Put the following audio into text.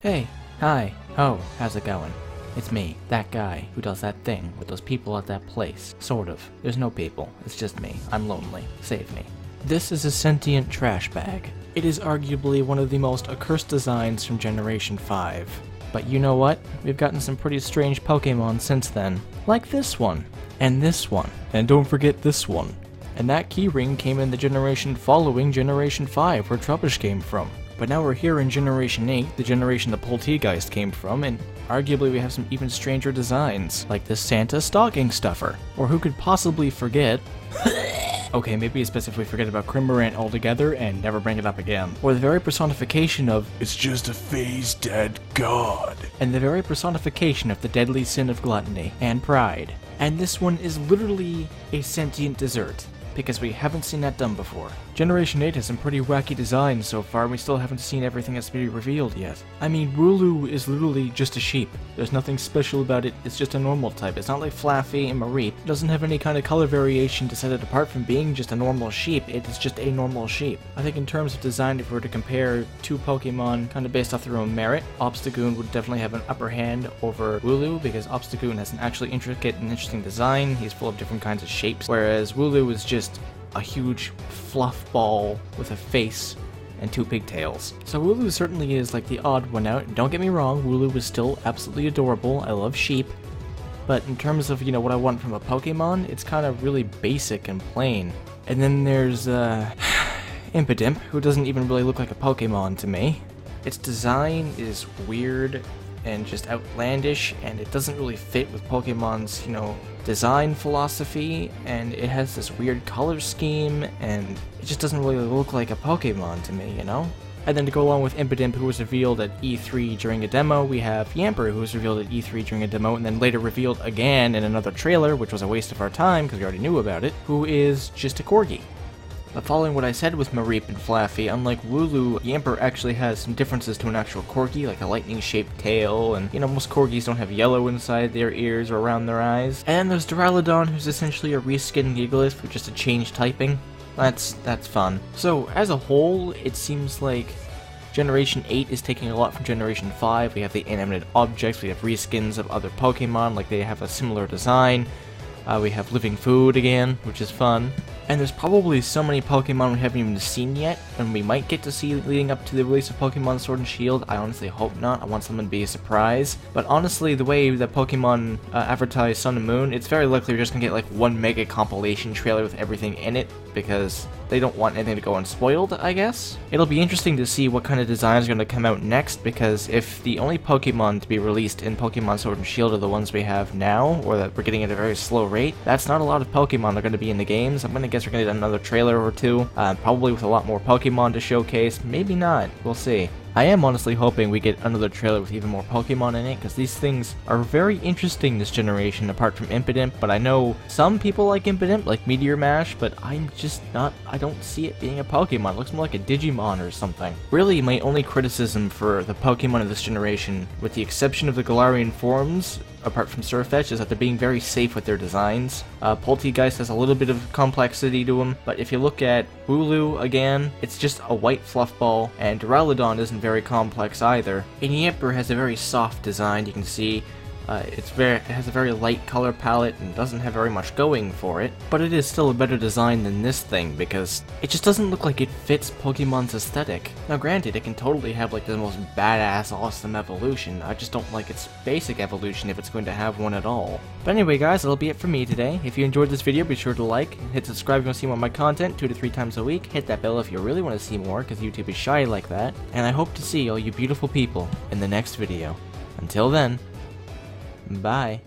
Hey, hi, oh, how's it going? It's me, that guy, who does that thing with those people at that place. Sort of. There's no people, it's just me. I'm lonely. Save me. This is a sentient trash bag. It is arguably one of the most accursed designs from Generation 5. But you know what? We've gotten some pretty strange Pokemon since then. Like this one. And this one. And don't forget this one. And that keyring came in the generation following Generation 5, where Trubbish came from. But now we're here in Generation 8, the generation the Polteageist came from, and arguably we have some even stranger designs, like this Santa stocking stuffer. Or who could possibly forget... Okay, maybe specifically forget about Crimborant altogether and never bring it up again. Or the very personification of... It's just a phased dead god. And the very personification of the deadly sin of gluttony and pride. And this one is literally a sentient dessert, because we haven't seen that done before. Generation 8 has some pretty wacky designs so far, and we still haven't seen everything that's been revealed yet. I mean, Wooloo is literally just a sheep. There's nothing special about it, it's just a normal type. It's not like Flaffy and Mareep. It doesn't have any kind of color variation to set it apart from being just a normal sheep. It is just a normal sheep. I think in terms of design, if we were to compare two Pokemon kind of based off their own merit, Obstagoon would definitely have an upper hand over Wooloo, because Obstagoon has an actually intricate and interesting design. He's full of different kinds of shapes, whereas Wooloo is just a huge fluff ball with a face and two pigtails. So Wooloo certainly is like the odd one out. Don't get me wrong, Wooloo is still absolutely adorable. I love sheep. But in terms of, what I want from a Pokemon, it's kind of really basic and plain. And then there's, Impidimp, who doesn't even really look like a Pokemon to me. Its design is weird and just outlandish, and it doesn't really fit with Pokemon's, design philosophy, and it has this weird color scheme, and it just doesn't really look like a Pokemon to me, And then to go along with Impidimp, who was revealed at E3 during a demo, we have Yamper, who was revealed at E3 during a demo, and then later revealed again in another trailer, which was a waste of our time, because we already knew about it, who is just a Corgi. But following what I said with Mareep and Flaffy, unlike Wooloo, Yamper actually has some differences to an actual Corgi, like a lightning-shaped tail, and, most Corgis don't have yellow inside their ears or around their eyes. And there's Duraludon, who's essentially a reskinned Gigalith with just a changed typing. That's fun. So, as a whole, it seems like Generation 8 is taking a lot from Generation 5. We have the animated objects, we have reskins of other Pokemon, like they have a similar design. We have living food again, which is fun. And there's probably so many Pokemon we haven't even seen yet, and we might get to see leading up to the release of Pokemon Sword and Shield. I honestly hope not. I want something to be a surprise. But honestly, the way that Pokemon advertise Sun and Moon, it's very likely we're just gonna get like one mega compilation trailer with everything in it, because they don't want anything to go unspoiled, I guess. It'll be interesting to see what kind of designs are going to come out next, because if the only Pokemon to be released in Pokemon Sword and Shield are the ones we have now, or that we're getting at a very slow rate, that's not a lot of Pokemon that are going to be in the games. I'm going to guess we're going to get another trailer or two, probably with a lot more Pokemon to showcase. Maybe not. We'll see. I am honestly hoping we get another trailer with even more Pokemon in it, because these things are very interesting this generation, apart from Impidimp, but I know some people like Impidimp, like Meteor Mash, but I'm just not, I don't see it being a Pokemon. It looks more like a Digimon or something. Really, my only criticism for the Pokemon of this generation, with the exception of the Galarian forms, apart from Sirfetch'd, is that they're being very safe with their designs. Polteageist has a little bit of complexity to him, but if you look at Wooloo, again, it's just a white fluff ball, and Duraludon isn't very complex either. And Yamper has a very soft design, you can see. It has a very light color palette and doesn't have very much going for it, but it is still a better design than this thing, because it just doesn't look like it fits Pokemon's aesthetic. Now granted, it can totally have like the most badass awesome evolution, I just don't like its basic evolution if it's going to have one at all. But anyway guys, that'll be it for me today. If you enjoyed this video, be sure to like, hit subscribe if you want to see more of my content 2 to 3 times a week, hit that bell if you really want to see more, because YouTube is shy like that, and I hope to see all you beautiful people in the next video. Until then, bye.